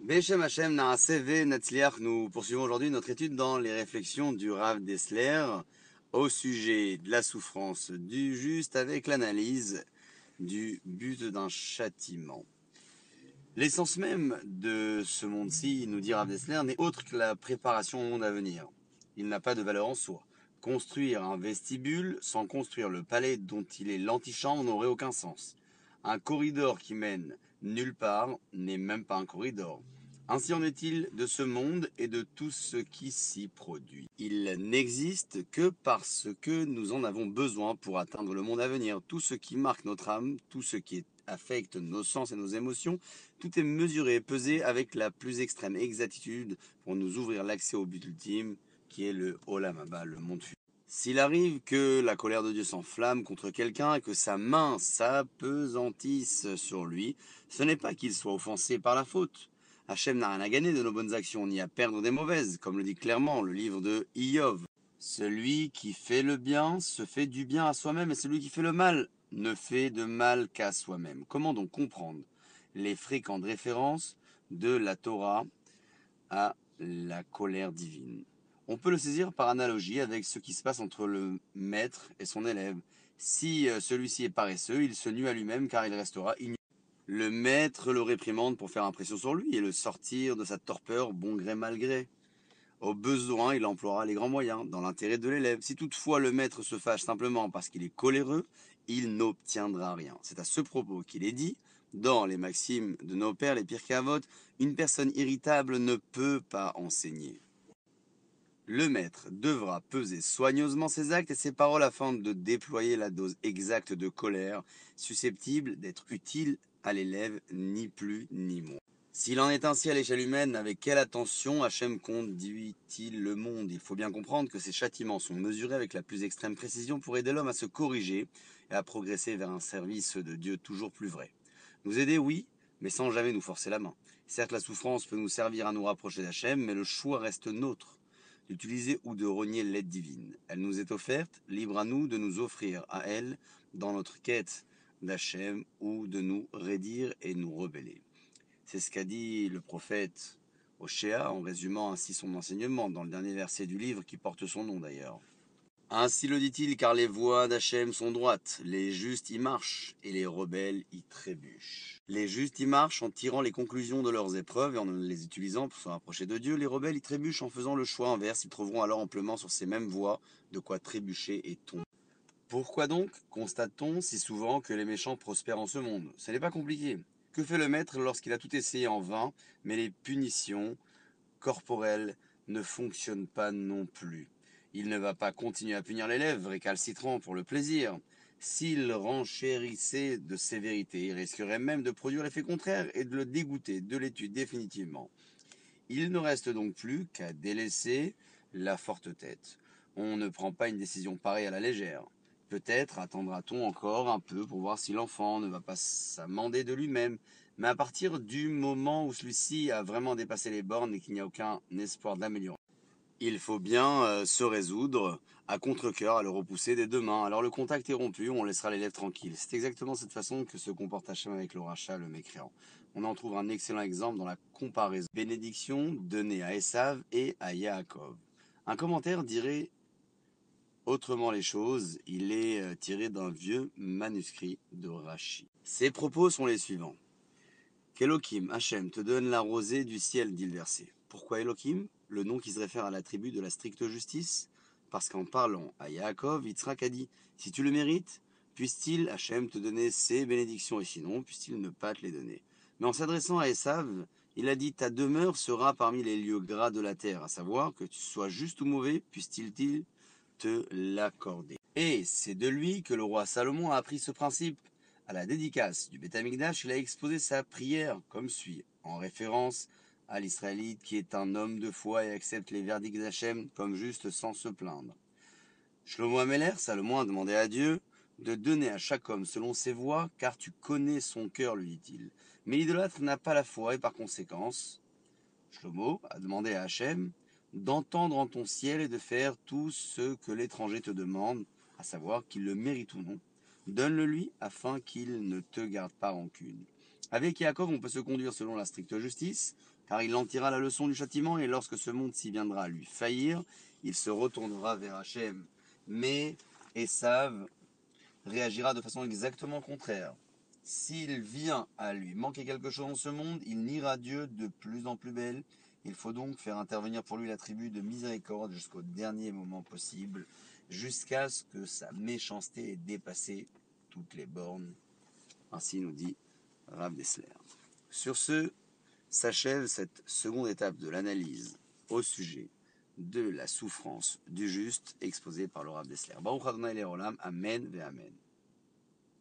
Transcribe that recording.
Beshem Hashem Naaseh Ve Natzliach, nous poursuivons aujourd'hui notre étude dans les réflexions du Rav Dessler au sujet de la souffrance du juste avec l'analyse du but d'un châtiment. L'essence même de ce monde-ci, nous dit Rav Dessler, n'est autre que la préparation au monde à venir. Il n'a pas de valeur en soi. Construire un vestibule sans construire le palais dont il est l'antichambre n'aurait aucun sens. Un corridor qui mène nulle part n'est même pas un corridor. Ainsi en est-il de ce monde et de tout ce qui s'y produit. Il n'existe que parce que nous en avons besoin pour atteindre le monde à venir. Tout ce qui marque notre âme, tout ce qui affecte nos sens et nos émotions, tout est mesuré et pesé avec la plus extrême exactitude pour nous ouvrir l'accès au but ultime, qui est le Olam Haba, le monde futur. S'il arrive que la colère de Dieu s'enflamme contre quelqu'un et que sa main s'apesantisse sur lui, ce n'est pas qu'il soit offensé par la faute. Hachem n'a rien à gagner de nos bonnes actions, ni à perdre des mauvaises, comme le dit clairement le livre de Iyov. Celui qui fait le bien se fait du bien à soi-même, et celui qui fait le mal ne fait de mal qu'à soi-même. Comment donc comprendre les fréquentes références de la Torah à la colère divine? On peut le saisir par analogie avec ce qui se passe entre le maître et son élève. Si celui-ci est paresseux, il se nuit à lui-même car il restera ignorant. Le maître le réprimande pour faire impression sur lui et le sortir de sa torpeur bon gré mal gré. Au besoin, il emploiera les grands moyens, dans l'intérêt de l'élève. Si toutefois le maître se fâche simplement parce qu'il est coléreux, il n'obtiendra rien. C'est à ce propos qu'il est dit, dans les maximes de nos pères, les Pirkei Avot, une personne irritable ne peut pas enseigner. Le maître devra peser soigneusement ses actes et ses paroles afin de déployer la dose exacte de colère, susceptible d'être utile à l'élève, ni plus ni moins. S'il en est ainsi à l'échelle humaine, avec quelle attention Hachem conduit-il le monde? Il faut bien comprendre que ces châtiments sont mesurés avec la plus extrême précision pour aider l'homme à se corriger et à progresser vers un service de Dieu toujours plus vrai. Nous aider, oui, mais sans jamais nous forcer la main. Certes, la souffrance peut nous servir à nous rapprocher d'Hachem, mais le choix reste nôtre, d'utiliser ou de renier l'aide divine. Elle nous est offerte, libre à nous de nous offrir à elle dans notre quête d'Hachem ou de nous raidir et nous rebeller. C'est ce qu'a dit le prophète Oshéa en résumant ainsi son enseignement dans le dernier verset du livre qui porte son nom d'ailleurs. Ainsi le dit-il, car les voies d'Hachem sont droites, les justes y marchent et les rebelles y trébuchent. Les justes y marchent en tirant les conclusions de leurs épreuves et en les utilisant pour se rapprocher de Dieu. Les rebelles y trébuchent en faisant le choix inverse. Ils trouveront alors amplement sur ces mêmes voies de quoi trébucher et tomber. Pourquoi donc constate-t-on si souvent que les méchants prospèrent en ce monde? Ce n'est pas compliqué. Que fait le maître lorsqu'il a tout essayé en vain, mais les punitions corporelles ne fonctionnent pas non plus? Il ne va pas continuer à punir l'élève, récalcitrant pour le plaisir. S'il renchérissait de sévérité, il risquerait même de produire l'effet contraire et de le dégoûter de l'étude définitivement. Il ne reste donc plus qu'à délaisser la forte tête. On ne prend pas une décision pareille à la légère. Peut-être attendra-t-on encore un peu pour voir si l'enfant ne va pas s'amender de lui-même, mais à partir du moment où celui-ci a vraiment dépassé les bornes et qu'il n'y a aucun espoir d'amélioration, il faut bien se résoudre à contre-cœur à le repousser des deux mains. Alors le contact est rompu, on laissera l'élève tranquille. C'est exactement cette façon que se comporte Hachem avec le rachat, le mécréant. On en trouve un excellent exemple dans la comparaison bénédiction donnée à Esav et à Yaakov. Un commentaire dirait autrement les choses, il est tiré d'un vieux manuscrit de Rashi. Ses propos sont les suivants. Qu'Elohim, Hachem, te donne la rosée du ciel, dit le verset. Pourquoi Elohim? Le nom qui se réfère à l'attribut de la stricte justice? Parce qu'en parlant à Yaakov, Yitzhak a dit, si tu le mérites, puisse-t-il, Hachem, te donner ses bénédictions, et sinon, puisse-t-il ne pas te les donner? Mais en s'adressant à Esav, il a dit, ta demeure sera parmi les lieux gras de la terre, à savoir que tu sois juste ou mauvais, puisse-t-il te l'accorder. Et c'est de lui que le roi Salomon a appris ce principe. À la dédicace du Beth Amikdash, il a exposé sa prière comme suit, en référence à l'Israélite qui est un homme de foi et accepte les verdicts d'Hachem comme juste sans se plaindre. Shlomo Ameler, Salomon a demandé à Dieu de donner à chaque homme selon ses voies, car tu connais son cœur, lui dit-il. Mais l'idolâtre n'a pas la foi et par conséquence, Shlomo a demandé à Hachem d'entendre en ton ciel et de faire tout ce que l'étranger te demande, à savoir qu'il le mérite ou non. Donne-le lui afin qu'il ne te garde pas rancune. Avec Yaakov, on peut se conduire selon la stricte justice, car il en tirera la leçon du châtiment, et lorsque ce monde s'y viendra à lui faillir, il se retournera vers Hachem. Mais Esav réagira de façon exactement contraire. S'il vient à lui manquer quelque chose dans ce monde, il niera Dieu de plus en plus belle. Il faut donc faire intervenir pour lui la tribu de miséricorde jusqu'au dernier moment possible, jusqu'à ce que sa méchanceté ait dépassé toutes les bornes. Ainsi nous dit Rav Dessler. Sur ce, s'achève cette seconde étape de l'analyse au sujet de la souffrance du juste exposée par le Rav Dessler. Baruch Adonai Leolam, Amen ve Amen.